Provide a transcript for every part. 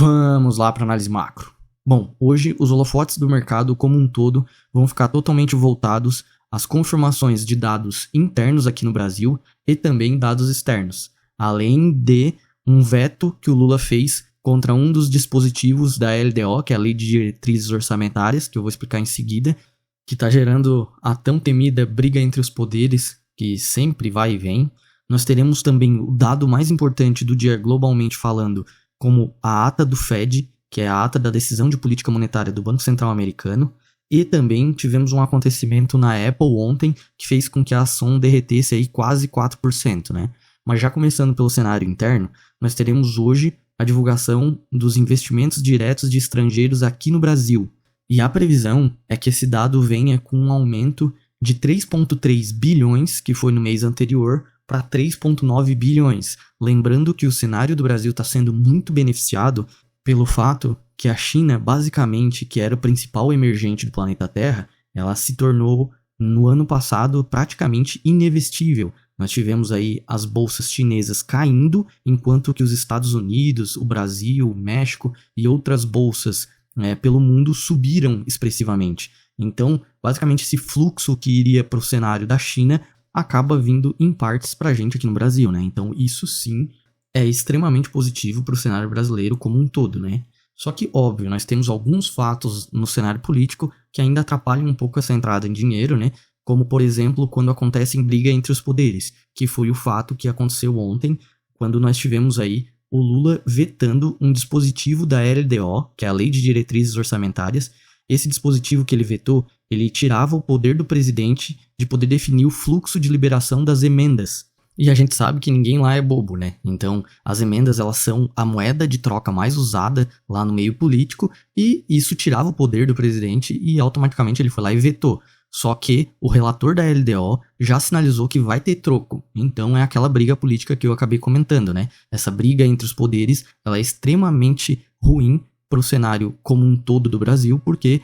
Vamos lá para análise macro. Bom, hoje os holofotes do mercado como um todo vão ficar totalmente voltados às confirmações de dados internos aqui no Brasil e também dados externos, além de um veto que o Lula fez contra um dos dispositivos da LDO, que é a Lei de Diretrizes Orçamentárias, que eu vou explicar em seguida, que está gerando a tão temida briga entre os poderes, que sempre vai e vem. Nós teremos também o dado mais importante do dia globalmente falando, como a ata do Fed, que é a ata da decisão de política monetária do Banco Central Americano, e também tivemos um acontecimento na Apple ontem que fez com que a ação derretesse aí quase 4%, né? Mas já começando pelo cenário interno, nós teremos hoje a divulgação dos investimentos diretos de estrangeiros aqui no Brasil. E a previsão é que esse dado venha com um aumento de 3,3 bilhões, que foi no mês anterior, para 3,9 bilhões. Lembrando que o cenário do Brasil está sendo muito beneficiado pelo fato que a China, basicamente, que era o principal emergente do planeta Terra, ela se tornou, no ano passado, praticamente ininvestível. Nós tivemos aí as bolsas chinesas caindo, enquanto que os Estados Unidos, o Brasil, o México e outras bolsas pelo mundo subiram expressivamente. Então, basicamente, esse fluxo que iria para o cenário da China acaba vindo em partes para a gente aqui no Brasil, né? Então, isso sim é extremamente positivo para o cenário brasileiro como um todo, né? Só que, óbvio, nós temos alguns fatos no cenário político que ainda atrapalham um pouco essa entrada em dinheiro, né? Como, por exemplo, quando acontece briga entre os poderes, que foi o fato que aconteceu ontem, quando nós tivemos aí o Lula vetando um dispositivo da LDO, que é a Lei de Diretrizes Orçamentárias. Esse dispositivo que ele vetou, ele tirava o poder do presidente de poder definir o fluxo de liberação das emendas. E a gente sabe que ninguém lá é bobo, né? Então, as emendas, elas são a moeda de troca mais usada lá no meio político, e isso tirava o poder do presidente e automaticamente ele foi lá e vetou. Só que o relator da LDO já sinalizou que vai ter troco. Então é aquela briga política que eu acabei comentando, né? Essa briga entre os poderes, ela é extremamente ruim para o cenário como um todo do Brasil, porque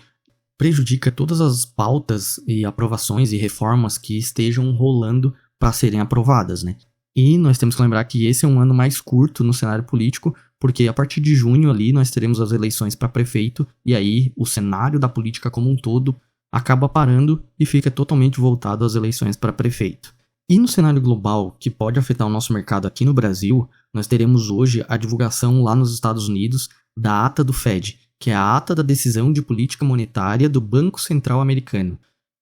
prejudica todas as pautas e aprovações e reformas que estejam rolando para serem aprovadas, né? E nós temos que lembrar que esse é um ano mais curto no cenário político, porque a partir de junho ali nós teremos as eleições para prefeito, e aí o cenário da política como um todo acaba parando e fica totalmente voltado às eleições para prefeito. E no cenário global, que pode afetar o nosso mercado aqui no Brasil, nós teremos hoje a divulgação lá nos Estados Unidos da ata do Fed, que é a ata da decisão de política monetária do Banco Central Americano.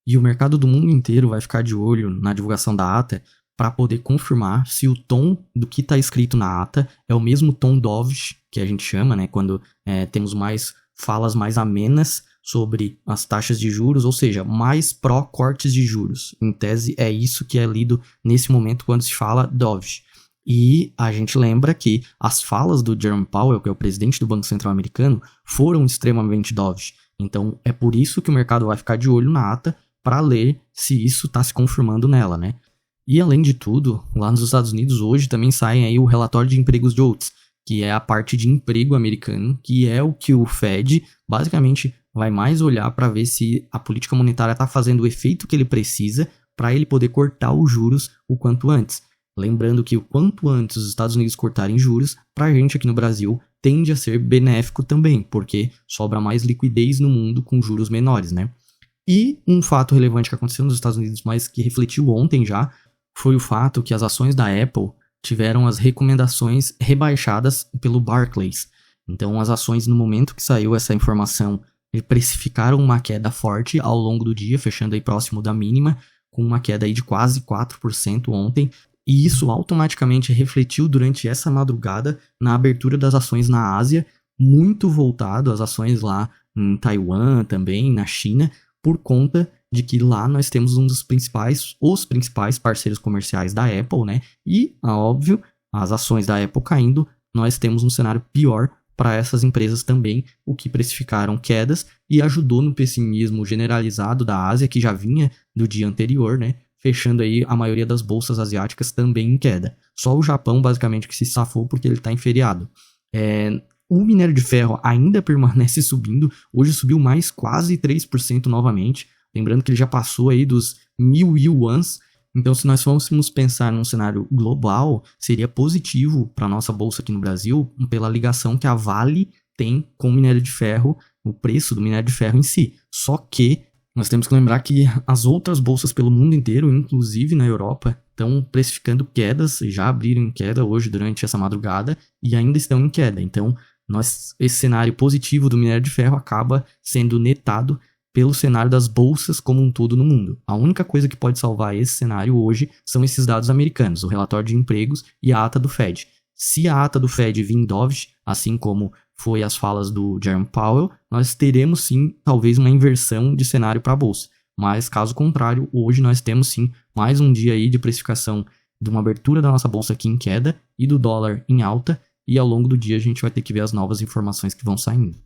E o mercado do mundo inteiro vai ficar de olho na divulgação da ata para poder confirmar se o tom do que está escrito na ata é o mesmo tom dovish, que a gente chama, né, quando temos mais falas mais amenas sobre as taxas de juros, ou seja, mais pró-cortes de juros. Em tese, é isso que é lido nesse momento quando se fala dovish. E a gente lembra que as falas do Jerome Powell, que é o presidente do Banco Central Americano, foram extremamente dovish. Então, é por isso que o mercado vai ficar de olho na ata para ler se isso está se confirmando nela, né? E, além de tudo, lá nos Estados Unidos hoje também sai aí o relatório de empregos de Oates, que é a parte de emprego americano, que é o que o Fed, basicamente, vai mais olhar para ver se a política monetária está fazendo o efeito que ele precisa para ele poder cortar os juros o quanto antes. Lembrando que o quanto antes os Estados Unidos cortarem juros, para a gente aqui no Brasil, tende a ser benéfico também, porque sobra mais liquidez no mundo com juros menores, né? E um fato relevante que aconteceu nos Estados Unidos, mas que refletiu ontem já, foi o fato que as ações da Apple tiveram as recomendações rebaixadas pelo Barclays. Então, as ações, no momento que saiu essa informação, precificaram uma queda forte ao longo do dia, fechando aí próximo da mínima, com uma queda aí de quase 4% ontem, e isso automaticamente refletiu durante essa madrugada na abertura das ações na Ásia, muito voltado às ações lá em Taiwan também, na China, por conta de que lá nós temos os principais parceiros comerciais da Apple, né? E, óbvio, as ações da Apple caindo, nós temos um cenário pior para essas empresas também, o que precificaram quedas e ajudou no pessimismo generalizado da Ásia, que já vinha do dia anterior, né? Fechando aí a maioria das bolsas asiáticas também em queda. Só o Japão, basicamente, que se safou porque ele está em feriado. O minério de ferro ainda permanece subindo, hoje subiu mais quase 3% novamente, lembrando que ele já passou aí dos 1.000 yuans. Então, se nós fôssemos pensar num cenário global, seria positivo para a nossa bolsa aqui no Brasil, pela ligação que a Vale tem com o minério de ferro, o preço do minério de ferro em si. Só que nós temos que lembrar que as outras bolsas pelo mundo inteiro, inclusive na Europa, estão precificando quedas, já abriram em queda hoje durante essa madrugada e ainda estão em queda. Então, esse cenário positivo do minério de ferro acaba sendo netado pelo cenário das bolsas como um todo no mundo. A única coisa que pode salvar esse cenário hoje são esses dados americanos, o relatório de empregos e a ata do Fed. Se a ata do Fed vir dovish, assim como foi as falas do Jerome Powell, nós teremos sim, talvez, uma inversão de cenário para a bolsa. Mas, caso contrário, hoje nós temos sim mais um dia aí de precificação de uma abertura da nossa bolsa aqui em queda e do dólar em alta, e ao longo do dia a gente vai ter que ver as novas informações que vão saindo.